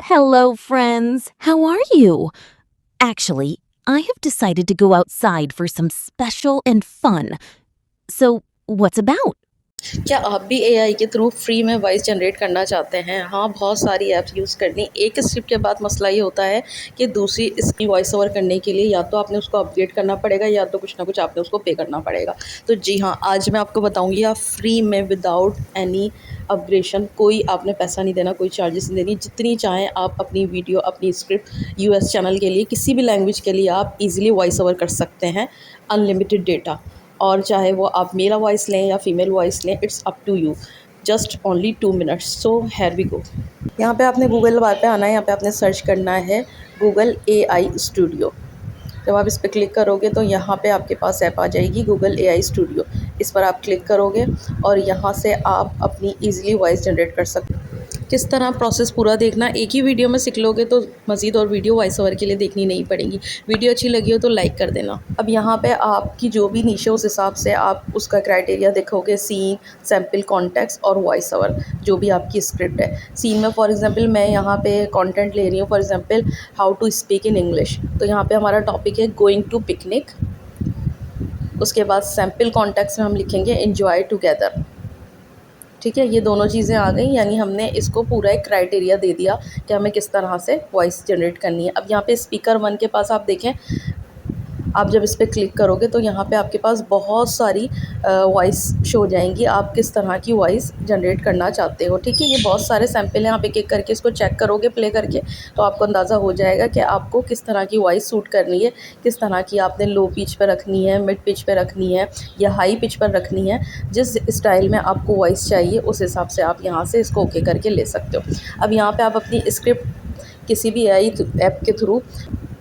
Hello, friends. How are you? Actually, I have decided to go outside for some special and fun. So, what's about? क्या आप भी AI के through free में voice generate करना चाहते हैं? हाँ, बहुत सारी ऐप्स यूज़ करनी। एक स्क्रिप्ट के बाद मसला ये होता है कि दूसरी इसकी वॉइस ओवर करने के लिए या तो आपने उसको अपडेट करना पड़ेगा या तो कुछ ना कुछ आपने उसको पे करना पड़ेगा। तो जी हाँ, आज मैं आपको बताऊँगी आप फ्री में विदाउट एनी अपग्रेशन, कोई आपने पैसा नहीं देना, कोई चार्जेस नहीं देनी। जितनी चाहें आप अपनी वीडियो, अपनी स्क्रिप्ट यूएस चैनल के लिए, किसी भी लैंग्वेज के लिए आप ईज़िली वॉइस ओवर कर सकते हैं, अनलिमिटेड डेटा। और चाहे वो आप मेल वॉइस लें या फीमेल वॉइस लें, it's up to you. Just only 2 minutes. So here we go. यहाँ पे आपने गूगल बार पे आना है, यहाँ पे आपने सर्च करना है गूगल एआई स्टूडियो। जब आप इस पर क्लिक करोगे तो यहाँ पे आपके पास ऐप आ जाएगी गूगल एआई स्टूडियो। इस पर आप क्लिक करोगे और यहाँ से आप अपनी ईजिली वॉइस जनरेट कर सकते हो। किस तरह प्रोसेस पूरा देखना, एक ही वीडियो में सीख लोगे तो मज़ीद और वीडियो वॉइस ओवर के लिए देखनी नहीं पड़ेगी। वीडियो अच्छी लगी हो तो लाइक कर देना। अब यहाँ पे आपकी जो भी नीचे उस हिसाब से आप उसका क्राइटेरिया देखोगे, सीन, सैम्पल, कॉन्टेक्स्ट और वॉइस ओवर, जो भी आपकी स्क्रिप्ट है। सीन में फॉर एग्जांपल मैं यहाँ पे कंटेंट ले रही हूँ, for example how to speak in English. तो यहाँ पे हमारा टॉपिक है गोइंग टू पिकनिक। उसके बाद सैम्पल कॉन्टेक्स्ट में हम लिखेंगे एन्जॉय टुगेदर। ठीक है, ये दोनों चीज़ें आ गई, यानी हमने इसको पूरा एक क्राइटेरिया दे दिया कि हमें किस तरह से वॉइस जनरेट करनी है। अब यहाँ पे स्पीकर 1 के पास आप देखें, आप जब इस पर क्लिक करोगे तो यहाँ पे आपके पास बहुत सारी वॉइस शो हो जाएंगी, आप किस तरह की वॉइस जनरेट करना चाहते हो। ठीक है, ये बहुत सारे सैम्पल हैं, आप एक एक करके इसको चेक करोगे प्ले करके तो आपको अंदाज़ा हो जाएगा कि आपको किस तरह की वॉइस सूट करनी है, किस तरह की आपने लो पिच पर रखनी है, मिड पिच पर रखनी है या हाई पिच पर रखनी है। जिस स्टाइल में आपको वॉइस चाहिए उस हिसाब से आप यहाँ से इसको ओके करके ले सकते हो। अब यहाँ पर आप अपनी स्क्रिप्ट किसी भी एआई ऐप के थ्रू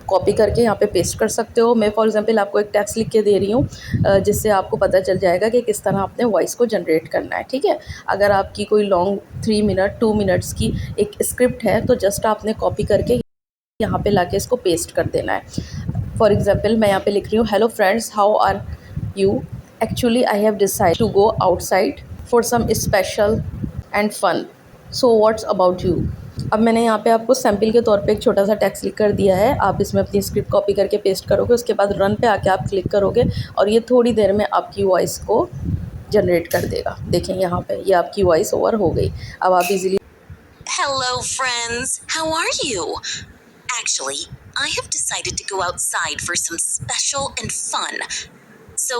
कॉपी करके यहाँ पे पेस्ट कर सकते हो। मैं फॉर एग्जांपल आपको एक टेक्स्ट लिख के दे रही हूँ, जिससे आपको पता चल जाएगा कि किस तरह आपने वॉइस को जनरेट करना है। ठीक है, अगर आपकी कोई लॉन्ग 3 मिनट 2 मिनट्स की एक स्क्रिप्ट है तो जस्ट आपने कॉपी करके यहाँ पे लाके इसको पेस्ट कर देना है। फॉर एग्जाम्पल मैं यहाँ पे लिख रही हूँ, hello friends, how are you? Actually I have decide to go outside for some special and fun, so what's about you? अब मैंने यहाँ पे आपको सैम्पल के तौर पे एक छोटा सा टेक्स्ट लिख कर दिया है। आप इसमें अपनी स्क्रिप्ट कॉपी करके पेस्ट करोगे, उसके बाद रन पे आके आप क्लिक करोगे और ये थोड़ी देर में आपकी वॉइस को जनरेट कर देगा। देखें यहाँ पे ये आपकी वॉइस ओवर हो गई। अब आप easily Hello, friends. How are you? Actually, I have decided to go outside for some special and fun. So,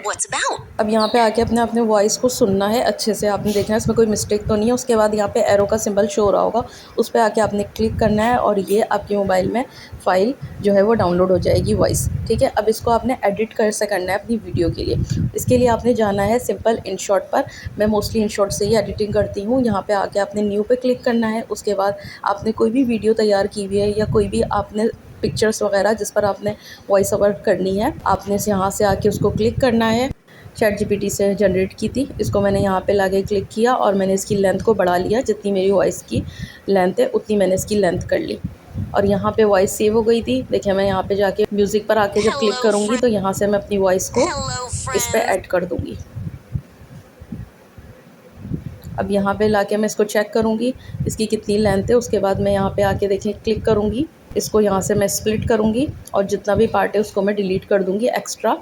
what's about? अब यहाँ पे आके अपने वॉइस को सुनना है अच्छे से, आपने देखना है इसमें कोई मिस्टेक तो नहीं है। उसके बाद यहाँ पे एरो का सिंबल शो हो रहा होगा, उस पर आके आपने क्लिक करना है और ये आपके मोबाइल में फ़ाइल जो है वो डाउनलोड हो जाएगी वॉइस। ठीक है, अब इसको आपने एडिट कर से करना है अपनी वीडियो के लिए। इसके लिए आपने जाना है सिंपल InShot पर। मैं मोस्टली InShot से ही एडिटिंग करती हूँ। यहाँ पर आके आपने न्यू पे क्लिक करना है। उसके बाद आपने कोई भी वीडियो तैयार की हुई है या कोई भी आपने पिक्चर्स वगैरह जिस पर आपने वॉइस ओवर करनी है, आपने यहाँ से आके उसको क्लिक करना है। ChatGPT से जनरेट की थी, इसको मैंने यहाँ पे लाके क्लिक किया और मैंने इसकी लेंथ को बढ़ा लिया। जितनी मेरी वॉइस की लेंथ है उतनी मैंने इसकी लेंथ कर ली और यहाँ पे वॉइस सेव हो गई थी। देखिए मैं यहाँ पे जाके म्यूज़िक पर आके जब क्लिक करूँगी तो यहाँ से मैं अपनी वॉइस को इस पर ऐड कर दूँगी। अब यहाँ पे लाके मैं इसको चेक करूँगी इसकी कितनी लेंथ है। उसके बाद मैं यहाँ पे आके देखिए क्लिक करूँगी, इसको यहाँ से मैं स्प्लिट करूँगी और जितना भी पार्ट है उसको मैं डिलीट कर दूँगी एक्स्ट्रा।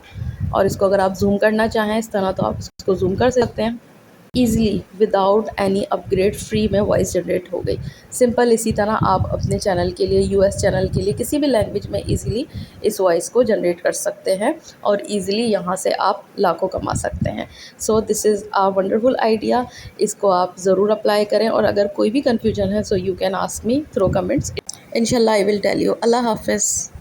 और इसको अगर आप जूम करना चाहें इस तरह तो आप इसको जूम कर सकते हैं easily without any upgrade. Free में वॉइस जनरेट हो गई सिंपल। इसी तरह आप अपने चैनल के लिए, यूएस चैनल के लिए, किसी भी लैंग्वेज में ईज़िली इस वॉइस को जनरेट कर सकते हैं और ईज़िली यहाँ से आप लाखों कमा सकते हैं। So this is a wonderful idea, इसको आप ज़रूर अप्लाई करें। और अगर कोई भी कन्फ्यूजन है so you can ask me through comments, इंशाल्लाह आई विल टेल यू। अल्लाह हाफ़िज़।